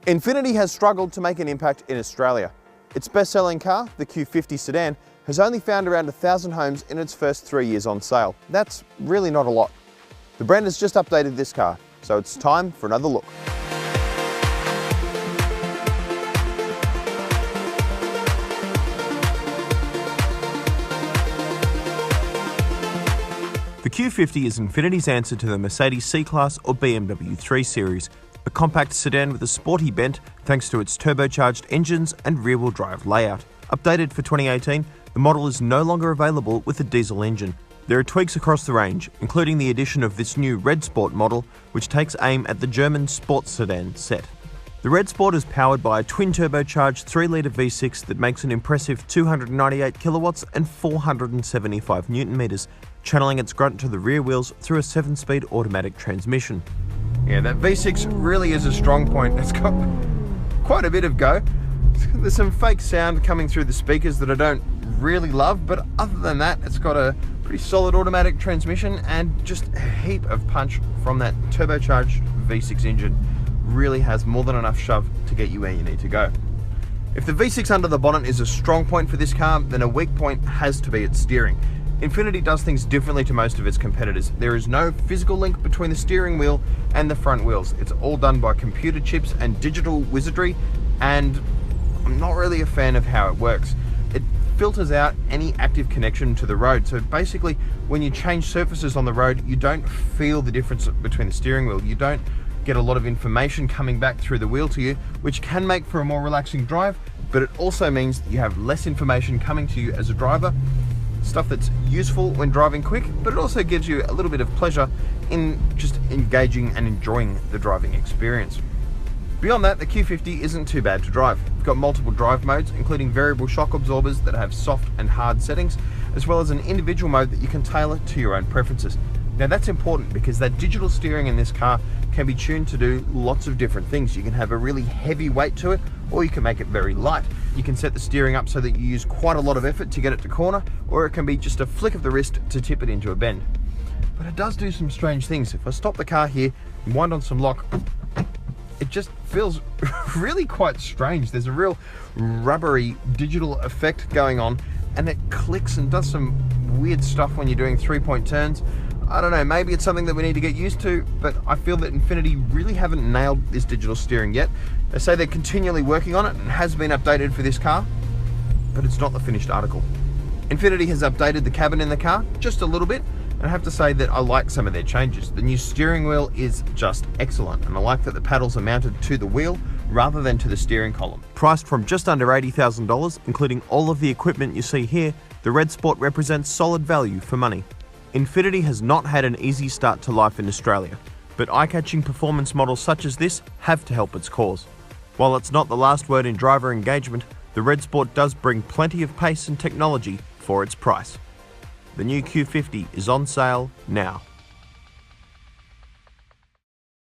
Infiniti has struggled to make an impact in Australia. Its best-selling car, the Q50 sedan, has only found around 1,000 homes in its first 3 years on sale. That's really not a lot. The brand has just updated this car, so it's time for another look. The Q50 is Infiniti's answer to the Mercedes C-Class or BMW 3 Series, a compact sedan with a sporty bent thanks to its turbocharged engines and rear-wheel drive layout. Updated for 2018, the model is no longer available with a diesel engine. There are tweaks across the range, including the addition of this new Red Sport model, which takes aim at the German sports sedan set. The Red Sport is powered by a twin-turbocharged 3-litre V6 that makes an impressive 298 kilowatts and 475 Nm, channeling its grunt to the rear wheels through a 7-speed automatic transmission. Yeah, that V6 really is a strong point. It's got quite a bit of go. There's some fake sound coming through the speakers that I don't really love, but other than that, it's got a pretty solid automatic transmission and just a heap of punch from that turbocharged V6 engine. Really has more than enough shove to get you where you need to go. If the V6 under the bonnet is a strong point for this car, then a weak point has to be its steering. Infiniti does things differently to most of its competitors. There is no physical link between the steering wheel and the front wheels. It's all done by computer chips and digital wizardry, and I'm not really a fan of how it works. It filters out any active connection to the road. So basically, when you change surfaces on the road, you don't feel the difference between the steering wheel. You don't get a lot of information coming back through the wheel to you, which can make for a more relaxing drive, but it also means that you have less information coming to you as a driver. Stuff that's useful when driving quick, but it also gives you a little bit of pleasure in just engaging and enjoying the driving experience. Beyond that, the Q50 isn't too bad to drive. It's got multiple drive modes, including variable shock absorbers that have soft and hard settings, as well as an individual mode that you can tailor to your own preferences. Now that's important because that digital steering in this car can be tuned to do lots of different things. You can have a really heavy weight to it, or you can make it very light. You can set the steering up so that you use quite a lot of effort to get it to corner, or it can be just a flick of the wrist to tip it into a bend. But it does do some strange things. If I stop the car here and wind on some lock, it just feels really quite strange. There's a real rubbery digital effect going on, and it clicks and does some weird stuff when you're doing 3-point turns. I don't know, maybe it's something that we need to get used to, but I feel that Infiniti really haven't nailed this digital steering yet. They say they're continually working on it and has been updated for this car, but it's not the finished article. Infiniti has updated the cabin in the car just a little bit, and I have to say that I like some of their changes. The new steering wheel is just excellent, and I like that the paddles are mounted to the wheel rather than to the steering column. Priced from just under $80,000, including all of the equipment you see here, the Red Sport represents solid value for money. Infiniti has not had an easy start to life in Australia, but eye-catching performance models such as this have to help its cause. While it's not the last word in driver engagement, the Red Sport does bring plenty of pace and technology for its price. The new Q50 is on sale now.